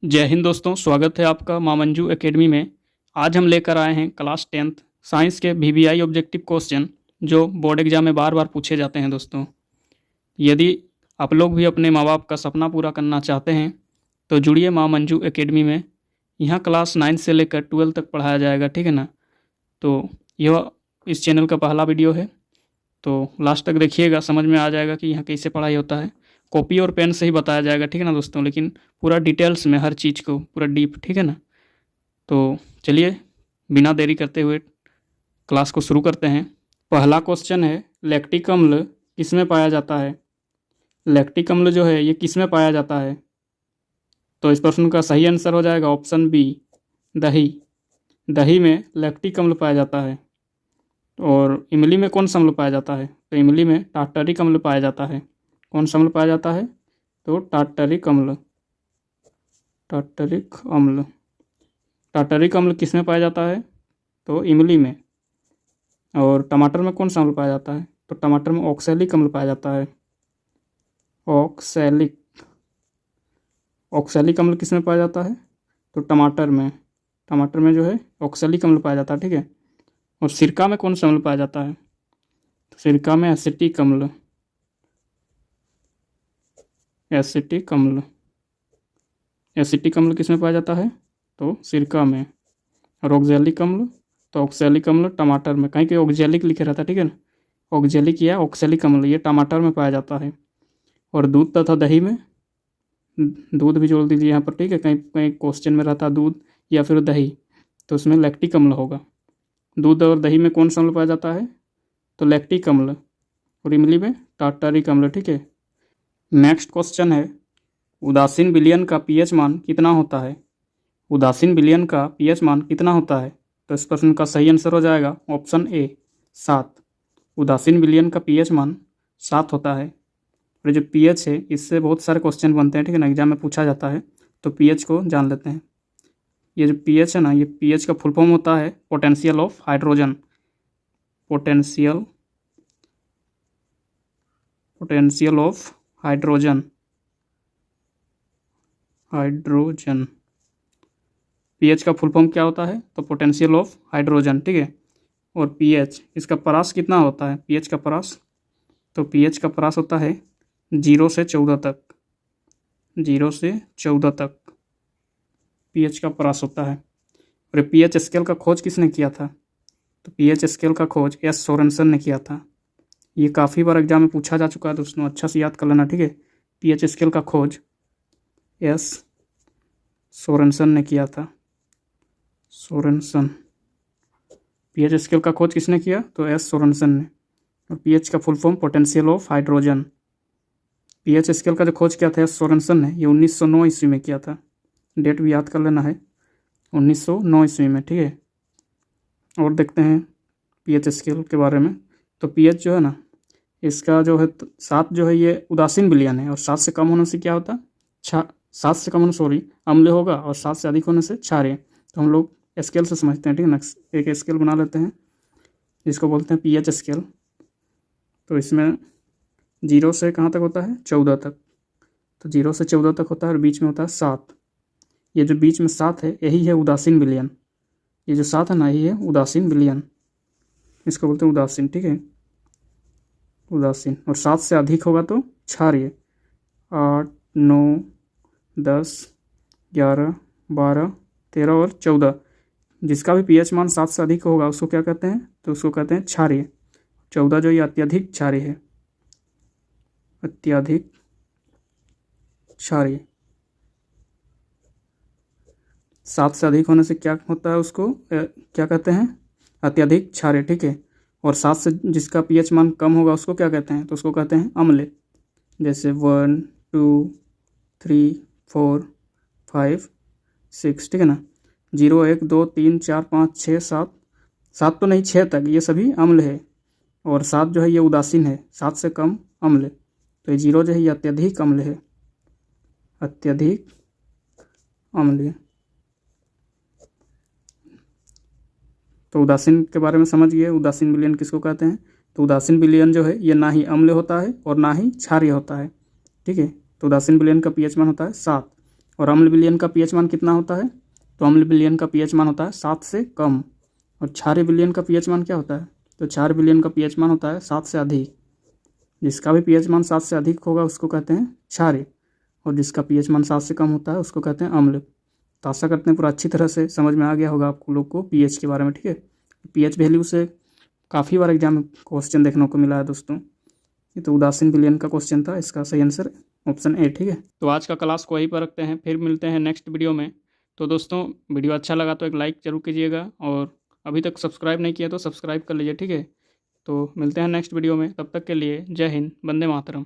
जय हिंद दोस्तों, स्वागत है आपका मां मंजू एकेडमी में। आज हम लेकर आए हैं क्लास 10th साइंस के वीवीआई ऑब्जेक्टिव क्वेश्चन जो बोर्ड एग्जाम में बार बार पूछे जाते हैं। दोस्तों, यदि आप लोग भी अपने माँ बाप का सपना पूरा करना चाहते हैं तो जुड़िए मां मंजू एकेडमी में। यहाँ क्लास 9 से लेकर 12 तक पढ़ाया जाएगा, ठीक है ना। तो यह इस चैनल का पहला वीडियो है, तो लास्ट तक देखिएगा, समझ में आ जाएगा कि यहाँ कैसे पढ़ाई होता है। कॉपी और पेन से ही बताया जाएगा, ठीक है ना दोस्तों, लेकिन पूरा डिटेल्स में हर चीज़ को पूरा डीप, ठीक है ना। तो चलिए बिना देरी करते हुए क्लास को शुरू करते हैं। पहला क्वेश्चन है, लैक्टिक अम्ल किस में पाया जाता है। लैक्टिक अम्ल जो है ये किस में पाया जाता है। तो इस प्रश्न का सही आंसर हो जाएगा ऑप्शन बी, दही। दही में लैक्टिक अम्ल पाया जाता है। और इमली में कौन सा अम्ल पाया जाता है। तो इमली में टार्टरिक अम्ल पाया जाता है। कौन सा अम्ल पाया जाता है। तो टार्टरिक अम्ल। टार्टरिक अम्ल। टार्टरिक अम्ल किस में पाया जाता है। तो इमली में। और टमाटर में कौन सा अम्ल पाया जाता है। तो टमाटर में ऑक्सैलिक अम्ल पाया जाता है। ऑक्सैलिक। ऑक्सैलिक अम्ल किस में पाया जाता है। तो टमाटर में। टमाटर में जो है ऑक्सैलिक अम्ल पाया जाता है, ठीक है। और सिरका में कौन सा अम्ल पाया जाता है। तो सिरका में एसिटिक अम्ल। एसिटिक अम्ल। एसिटिक अम्ल किस में पाया जाता है। तो सिरका में। और ऑक्सैलिक अम्ल। तो ऑक्सैलिक अम्ल टमाटर में। कहीं कहीं ऑक्सैलिक लिखे रहता है, ठीक है ना। ऑक्सैलिक या ऑक्सैलिक अम्ल ये टमाटर में पाया जाता है। और दूध तथा दही में। दूध भी जोड़ दीजिए यहाँ पर, ठीक है। कहीं कहीं क्वेश्चन में रहता दूध या फिर दही, तो उसमें लैक्टिक अम्ल होगा। दूध और दही में कौन सा अम्ल पाया जाता है। तो लैक्टिक अम्ल। और इमली में टार्टरिक अम्ल, ठीक है। नेक्स्ट क्वेश्चन है, उदासीन विलयन का पीएच मान कितना होता है। उदासीन विलयन का पीएच मान कितना होता है। तो इस प्रश्न का सही आंसर हो जाएगा ऑप्शन ए, 7। उदासीन विलयन का पीएच मान 7 होता है। और जो पीएच है इससे बहुत सारे क्वेश्चन बनते हैं, ठीक है ना, एग्जाम में पूछा जाता है। तो पीएच को जान लेते हैं। ये जो पीएच है ना, ये पीएच का फुल फॉर्म होता है potential of hydrogen. Potential. Potential of hydrogen. Hydrogen. PH का फुल फॉर्म क्या होता है। तो पोटेंशियल ऑफ हाइड्रोजन, ठीक है। और पीएच इसका परास कितना होता है। पीएच का परास। तो पीएच का परास होता है 0 से 14 तक। 0 से 14 तक पीएच का परास होता है। और पीएच स्केल का खोज किसने किया था। तो पीएच स्केल का खोज एस सोरेनसन ने किया था। ये काफ़ी बार एग्जाम में पूछा जा चुका है दोस्तों, अच्छा से याद कर लेना, ठीक है। पीएच स्केल का खोज एस सोरेनसन ने किया था। सोरेनसन। पीएच स्केल का खोज किसने किया। तो एस सोरेनसन ने। और पीएच का full form potential of hydrogen. PH scale का जो खोज किया था एस सोरेनसन ने, ये 1909 ईस्वी में किया था। डेट भी याद कर लेना है, 1909 ईस्वी में, ठीक है। और देखते हैं पीएच स्केल के बारे में। तो पीएच जो है ना, इसका जो है 7 जो है ये उदासीन विलयन है। और 7 से कम होने से क्या होता है। 7 से कम होने अम्ल होगा। और 7 से अधिक होने से क्षारीय। तो हम लोग स्केल से समझते हैं, ठीक है ना। एक स्केल बना लेते हैं जिसको बोलते हैं पीएच स्केल। तो इसमें 0 से कहाँ तक होता है, 14 तक। तो 0 से 14 तक होता है। और बीच में होता है 7। ये जो बीच में 7 है यही है उदासीन विलयन। ये जो 7 है ना, यही है उदासीन विलयन। इसको बोलते हैं उदासीन, ठीक है। उदासीन। और 7 से अधिक होगा तो क्षारीय। 8, 9, 10, 11, 12, 13 और 14, जिसका भी पीएच मान 7 से अधिक होगा उसको क्या कहते हैं। तो उसको कहते हैं क्षारीय। 14 जो ये अत्यधिक क्षारीय है। अत्यधिक क्षारीय। 7 से अधिक होने से क्या होता है, उसको क्या कहते हैं, अत्यधिक क्षारीय, ठीक है। और 7 से जिसका पीएच मान कम होगा उसको क्या कहते हैं। तो उसको कहते हैं अम्ल। जैसे 1, 2, 3, 4, 5, 6, ठीक है ना। 0, 1, 2, 3, 4, 5, 6, 7, 7 तो नहीं 6 तक ये सभी अम्ल है। और 7 जो है ये उदासीन है, 7 से कम अम्ल। तो ये 0 जो है ये अत्यधिक अम्ल है। अत्यधिक अम्ल। तो उदासीन के बारे में समझ गए, उदासीन विलयन किसको कहते हैं। तो उदासीन विलयन जो है ये ना ही अम्ल होता है और ना ही क्षारीय होता है, ठीक है। तो उदासीन विलयन का पीएच मान होता है 7। और अम्ल विलयन का पीएच मान कितना होता है? तो अम्ल विलयन का पीएच मान होता है 7 से कम। और क्षारीय विलयन का पीएच मान क्या होता है? तो क्षारीय विलयन का पीएच मान होता है 7 से अधिक। जिसका भी पीएच मान 7 से अधिक होगा उसको कहते हैं क्षारीय, और जिसका पीएच मान 7 से कम होता है उसको कहते हैं अम्ल। तो आशा करते हैं पूरा अच्छी तरह से समझ में आ गया होगा आप लोग को पीएच के बारे में, ठीक है। पीएच वैल्यू से काफ़ी बार एग्जाम में क्वेश्चन देखने को मिला है दोस्तों। ये तो उदासीन विलयन का क्वेश्चन था, इसका सही आंसर ऑप्शन ए, ठीक है। तो आज का क्लास को वहीं पर रखते हैं, फिर मिलते हैं नेक्स्ट वीडियो में। तो दोस्तों वीडियो अच्छा लगा तो एक लाइक ज़रूर कीजिएगा, और अभी तक सब्सक्राइब नहीं किया तो सब्सक्राइब कर लीजिए, ठीक है। तो मिलते हैं नेक्स्ट वीडियो में, तब तक के लिए जय हिंद, वंदे मातरम।